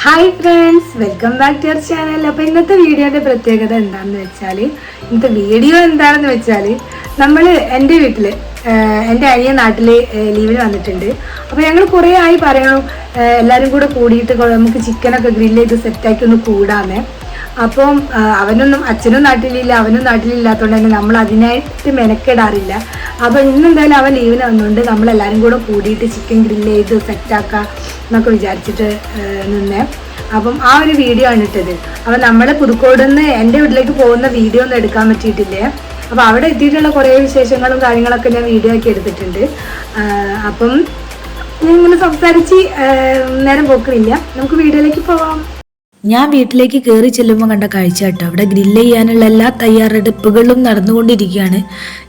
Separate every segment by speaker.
Speaker 1: Hi friends, welcome back to your channel. അപ്പോൾ ഇന്നത്തെ വീഡിയോയുടെ പ്രത്യേകത എന്താണെന്ന് വെച്ചാൽ നമ്മൾ എൻ്റെ വീട്ടിൽ എൻ്റെ അനിയൻ നാട്ടിൽ ലീവിന് വന്നിട്ടുണ്ട്. അപ്പോൾ ഞങ്ങൾ കുറേ ആയി പറയണു എല്ലാവരും കൂടെ കൂടിയിട്ട് നമുക്ക് ചിക്കനൊക്കെ ഗ്രില്ല് ചെയ്ത് സെറ്റാക്കി ഒന്ന് കൂടാന്നേ. അപ്പം അച്ഛനും നാട്ടിലില്ല, അവനും നാട്ടിലില്ലാത്തതുകൊണ്ട് തന്നെ നമ്മൾ അതിനായിട്ട് മെനക്കെടാറില്ല. അപ്പോൾ ഇന്നെന്തായാലും അവൻ ലീവിന് വന്നുകൊണ്ട് നമ്മളെല്ലാവരും കൂടെ കൂടിയിട്ട് ചിക്കൻ ഗ്രില്ല് ചെയ്ത് സെറ്റാക്കാം എന്നൊക്കെ വിചാരിച്ചിട്ട് നിന്നേ. അപ്പം ആ ഒരു വീഡിയോ ആണ് ഇട്ടത്. അപ്പം നമ്മൾ പുതുക്കോട് നിന്ന് എൻ്റെ വീട്ടിലേക്ക് പോകുന്ന വീഡിയോ ഒന്നും എടുക്കാൻ പറ്റിയിട്ടില്ലേ. അപ്പോൾ അവിടെ എത്തിയിട്ടുള്ള കുറേ വിശേഷങ്ങളും കാര്യങ്ങളൊക്കെ ഞാൻ വീഡിയോ ആക്കി എടുത്തിട്ടുണ്ട്. അപ്പം ഞാൻ ഇങ്ങനെ സംസാരിച്ച് നേരം പോക്കുന്നില്ല, നമുക്ക് വീഡിയോയിലേക്ക് പോവാം.
Speaker 2: ഞാൻ വീട്ടിലേക്ക് കയറി ചെല്ലുമ്പോൾ കണ്ട കാഴ്ച കേട്ടോ, അവിടെ ഗ്രില്ല് ചെയ്യാനുള്ള എല്ലാ തയ്യാറെടുപ്പുകളും നടന്നുകൊണ്ടിരിക്കുകയാണ്.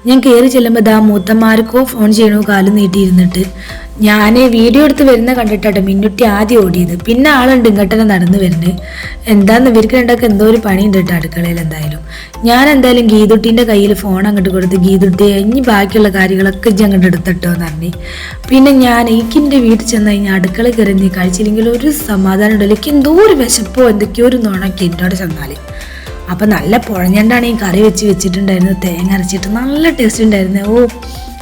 Speaker 2: ഞാൻ കയറി ചെല്ലുമ്പോൾ മൂത്തന്മാർക്കോ ഫോൺ ചെയ്യണോ കാലും നീട്ടിയിരുന്നിട്ട്. ഞാൻ വീഡിയോ എടുത്ത് വരുന്ന കണ്ടിട്ടോ മിന്നുട്ടി ആദ്യം ഓടിയത്. പിന്നെ ആളുണ്ട് ഇങ്ങോട്ടെ നടന്നു വരുന്നത്. എന്താന്ന് ഇവർക്ക് രണ്ടൊക്കെ എന്തോ ഒരു പണിയുണ്ട് കേട്ടോ അടുക്കളയിൽ. ഞാൻ എന്തായാലും ഗീതുട്ടീൻ്റെ കയ്യിൽ ഫോൺ അങ്ങോട്ട് കൊടുത്ത്, ഗീതുട്ടി ഇനി ബാക്കിയുള്ള കാര്യങ്ങളൊക്കെ ഇജ്ജ് അങ്ങോട്ട് എടുത്തിട്ടോ എന്ന് പറഞ്ഞു. പിന്നെ ഞാൻ എനിക്കെൻ്റെ വീട്ടിൽ ചെന്ന് കഴിഞ്ഞാൽ അടുക്കള കയറി നീ കഴിച്ചില്ലെങ്കിൽ ഒരു സമാധാനം ഉണ്ടല്ലോ. എനിക്ക് എന്തോ ഒരു വിശപ്പോ എന്തൊക്കെയോ ഒരു നുണക്കി എന്നോട് ചെന്നാൽ. അപ്പം നല്ല പുഴഞ്ഞണ്ടാണ് ഈ കറി വെച്ചിട്ടുണ്ടായിരുന്നു, തേങ്ങ അരച്ചിട്ട് നല്ല ടേസ്റ്റ് ഉണ്ടായിരുന്നു.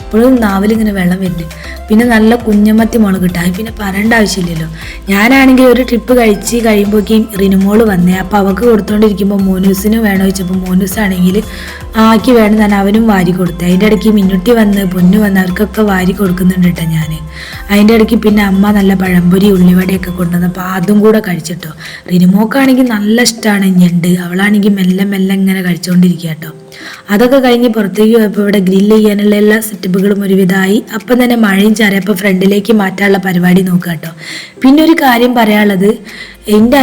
Speaker 2: ഇപ്പോഴും നാവിലിങ്ങനെ വെള്ളം വരുന്നുണ്ട്. പിന്നെ നല്ല കുഞ്ഞമത്തി മുളക് കിട്ടായി, പിന്നെ പറയേണ്ട ആവശ്യമില്ലല്ലോ. ഞാനാണെങ്കിൽ ഒരു ട്രിപ്പ് കഴിയുമ്പോഴേക്കും റിനുമോള് വന്നേ. അപ്പോൾ അവൾക്ക് കൊടുത്തോണ്ടിരിക്കുമ്പോൾ മോനൂസിന് വേണോ ചോദിച്ചപ്പോൾ മോനൂസാണെങ്കിൽ ആക്കി വേണം ഞാൻ അവനും വാരി കൊടുത്തേ. അതിൻ്റെ ഇടയ്ക്ക് മിന്നുട്ടി വന്ന് പൊന്നു വന്ന് അവർക്കൊക്കെ വാരി കൊടുക്കുന്നുണ്ട് കേട്ടോ ഞാൻ. അതിൻ്റെ ഇടയ്ക്ക് പിന്നെ അമ്മ നല്ല പഴംപൊരി ഉള്ളിവടയൊക്കെ കൊണ്ടുവന്നപ്പോൾ അതും കൂടെ കഴിച്ചിട്ടോ. റിനുമോക്കാണെങ്കിൽ നല്ല ഇഷ്ടമാണ് ഞണ്ട്. അവളാണെങ്കിൽ മെല്ലെ മെല്ലെ ഇങ്ങനെ കഴിച്ചുകൊണ്ടിരിക്കുക കേട്ടോ. അതൊക്കെ കഴിഞ്ഞ് പുറത്തേക്ക് പോയപ്പോൾ ഇവിടെ ഗ്രില്ല് ചെയ്യാനുള്ള എല്ലാ സെറ്റപ്പുകളും ഒരുവിധമായി. അപ്പം തന്നെ മഴയും ചാറിയപ്പോൾ ഫ്രണ്ടിലേക്ക് മാറ്റാനുള്ള പരിപാടി നോക്കുക കേട്ടോ. പിന്നെ ഒരു കാര്യം പറയാനുള്ളത്, എൻ്റെ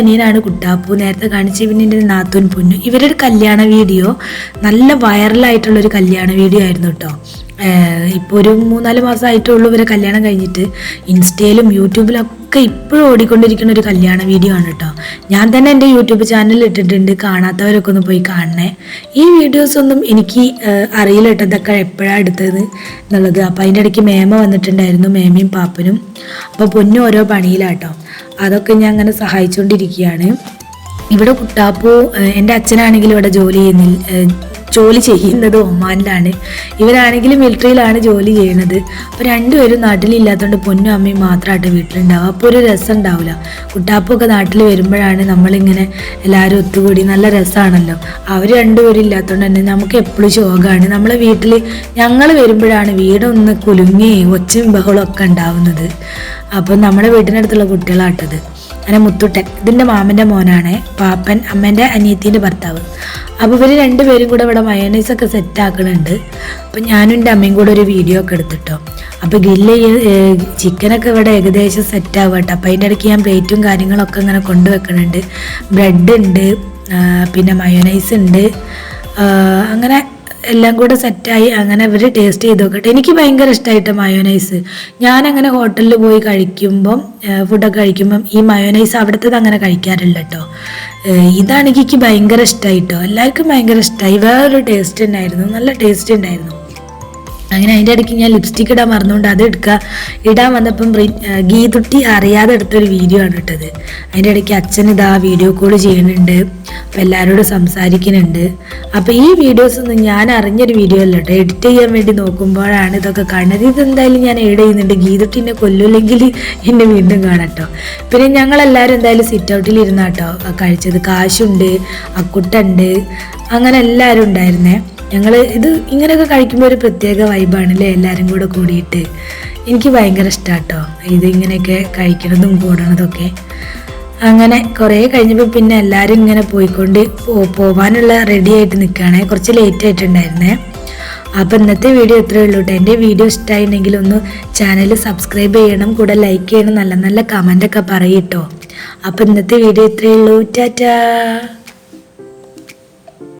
Speaker 2: അനിയനാണ് കുട്ടാപ്പു, നേരത്തെ കാണിച്ച. പിന്നെ എൻ്റെ നാത്തൂൻ പൊന്നു, ഇവരുടെ കല്യാണ വീഡിയോ നല്ല വൈറലായിട്ടുള്ളൊരു കല്യാണ വീഡിയോ ആയിരുന്നു കേട്ടോ. ഇപ്പോൾ ഒരു 3-4 മാസമായിട്ടുള്ളൂ ഇവരെ കല്യാണം കഴിഞ്ഞിട്ട്. ഇൻസ്റ്റയിലും യൂട്യൂബിലൊക്കെ ഇപ്പോഴും ഓടിക്കൊണ്ടിരിക്കുന്ന ഒരു കല്യാണ വീഡിയോ ആണ് കേട്ടോ. ഞാൻ തന്നെ എൻ്റെ യൂട്യൂബ് ചാനലിൽ ഇട്ടിട്ടുണ്ട്, കാണാത്തവരൊക്കെ ഒന്ന് പോയി കാണണേ. ഈ വീഡിയോസ് ഒന്നും എനിക്ക് അറിയില്ല കേട്ടോ, ഇതൊക്കെ എപ്പോഴാണ് എടുത്തത് എന്നുള്ളത്. അപ്പോൾ അതിൻ്റെ ഇടയ്ക്ക് മേമ വന്നിട്ടുണ്ടായിരുന്നു, മേമയും പാപ്പനും. അപ്പോൾ പൊന്നും ഓരോ പണിയിലാട്ടോ. അതൊക്കെ ഞാൻ അങ്ങനെ സഹായിച്ചുകൊണ്ടിരിക്കുകയാണ്. ഇവിടെ കുട്ടാപ്പു, എൻ്റെ അച്ഛനാണെങ്കിലും ഇവിടെ ജോലി ചെയ്യുന്നത് ഒമാനിലാണ്. ഇവരാണെങ്കിലും മിലിറ്ററിയിലാണ് ജോലി ചെയ്യുന്നത്. അപ്പോൾ രണ്ടുപേരും നാട്ടിലില്ലാത്തതുകൊണ്ട് പൊന്നും അമ്മയും മാത്രമായിട്ട് വീട്ടിലുണ്ടാവും. അപ്പോൾ ഒരു രസം ഉണ്ടാവില്ല. കുട്ടാപ്പൊക്കെ നാട്ടിൽ വരുമ്പോഴാണ് നമ്മളിങ്ങനെ എല്ലാവരും ഒത്തുകൂടി നല്ല രസമാണല്ലോ. അവർ രണ്ടുപേരും ഇല്ലാത്തതുകൊണ്ട് തന്നെ നമുക്ക് എപ്പോഴും ശോകമാണ്. നമ്മളെ വീട്ടിൽ ഞങ്ങൾ വരുമ്പോഴാണ് വീടൊന്ന് കുലുങ്ങുകയും ഒച്ചയും ബഹളമൊക്കെ ഉണ്ടാവുന്നത്. അപ്പം നമ്മുടെ വീട്ടിനടുത്തുള്ള കുട്ടികളാട്ടത്. അങ്ങനെ മുത്തുട്ടൻ, ഇതിൻ്റെ മാമൻ്റെ മോനാണ്. പാപ്പൻ അമ്മേൻ്റെ അനിയത്തിൻ്റെ ഭർത്താവ്. അപ്പോൾ ഇവർ രണ്ടുപേരും കൂടെ ഇവിടെ മയോണൈസൊക്കെ സെറ്റാക്കണുണ്ട്. അപ്പം ഞാനും എൻ്റെ അമ്മയും കൂടെ ഒരു വീഡിയോ ഒക്കെ എടുത്തിട്ടോ. അപ്പോൾ ചിക്കനൊക്കെ ഇവിടെ ഏകദേശം സെറ്റാവുക കേട്ടോ. അപ്പോൾ അതിൻ്റെ ഇടയ്ക്ക് ഞാൻ പ്ലേറ്റും കാര്യങ്ങളൊക്കെ ഇങ്ങനെ കൊണ്ടുവെക്കണുണ്ട്. ബ്രെഡ് ഉണ്ട്, പിന്നെ മയോണൈസ് ഉണ്ട്. അങ്ങനെ എല്ലാം കൂടെ സെറ്റായി. അങ്ങനെ ഇവർ ടേസ്റ്റ് ചെയ്ത് നോക്കട്ടെ. എനിക്ക് ഭയങ്കര ഇഷ്ടമായിട്ട് മയോനൈസ്. ഞാനങ്ങനെ ഹോട്ടലിൽ പോയി ഫുഡൊക്കെ കഴിക്കുമ്പം ഈ മയോനൈസ് അവിടുത്തെ അങ്ങനെ കഴിക്കാറില്ല കേട്ടോ. ഇതാണെങ്കിൽ എനിക്ക് ഭയങ്കര ഇഷ്ടമായിട്ടോ. എല്ലാവർക്കും ഭയങ്കര ഇഷ്ടമായി. വേറൊരു ടേസ്റ്റ് ഉണ്ടായിരുന്നു, നല്ല ടേസ്റ്റ് ഉണ്ടായിരുന്നു. അങ്ങനെ അതിൻ്റെ ഇടയ്ക്ക് ഞാൻ ലിപ്സ്റ്റിക്ക് ഇടാൻ മറന്നുകൊണ്ട് അത് ഇടാൻ വന്നപ്പം ഗീതുട്ടി അറിയാതെ എടുത്തൊരു വീഡിയോ ആണ് ഇട്ടത്. അതിൻ്റെ ഇടയ്ക്ക് അച്ഛൻ ഇതാ വീഡിയോ കോൾ ചെയ്യുന്നുണ്ട്, അപ്പോൾ എല്ലാവരോടും സംസാരിക്കുന്നുണ്ട്. അപ്പോൾ ഈ വീഡിയോസൊന്നും ഞാൻ അറിഞ്ഞൊരു വീഡിയോ അല്ല കേട്ടോ. എഡിറ്റ് ചെയ്യാൻ വേണ്ടി നോക്കുമ്പോഴാണ് ഇതൊക്കെ കാണുന്നത്. ഇതെന്തായാലും ഞാൻ എഡ് ചെയ്യുന്നുണ്ട്. ഗീതുട്ടിനെ കൊല്ലില്ലെങ്കിൽ എന്നെ വീണ്ടും കാണട്ടോ. പിന്നെ ഞങ്ങളെല്ലാവരും എന്തായാലും സിറ്റ് ഔട്ടിൽ ഇരുന്നാട്ടോ കഴിച്ചത്. കാശുണ്ട്, അക്കുട്ടുണ്ട്, അങ്ങനെ എല്ലാവരും ഉണ്ടായിരുന്നേ. ഞങ്ങൾ ഇങ്ങനെയൊക്കെ കഴിക്കുമ്പോൾ ഒരു പ്രത്യേക വൈബാണല്ലേ എല്ലാവരും കൂടെ കൂടിയിട്ട്. എനിക്ക് ഭയങ്കര ഇഷ്ടമാട്ടോ ഇങ്ങനെയൊക്കെ കഴിക്കണതും കൂടണതൊക്കെ. അങ്ങനെ കുറേ കഴിഞ്ഞപ്പോൾ പിന്നെ എല്ലാവരും ഇങ്ങനെ പോവാനുള്ള റെഡി ആയിട്ട് നിൽക്കുകയാണേ. കുറച്ച് ലേറ്റ് ആയിട്ടുണ്ടായിരുന്നേ. അപ്പോൾ ഇന്നത്തെ വീഡിയോ ഇത്രയേ ഉള്ളൂ കേട്ടോ. എൻ്റെ വീഡിയോ ഇഷ്ടമായിട്ടുണ്ടെങ്കിൽ ഒന്ന് ചാനൽ സബ്സ്ക്രൈബ് ചെയ്യണം, കൂടെ ലൈക്ക് ചെയ്യണം, നല്ല നല്ല കമൻ്റൊക്കെ പറയട്ടോ. അപ്പോൾ ഇന്നത്തെ വീഡിയോ ഇത്രയേ ഉള്ളൂ. ടാറ്റാ.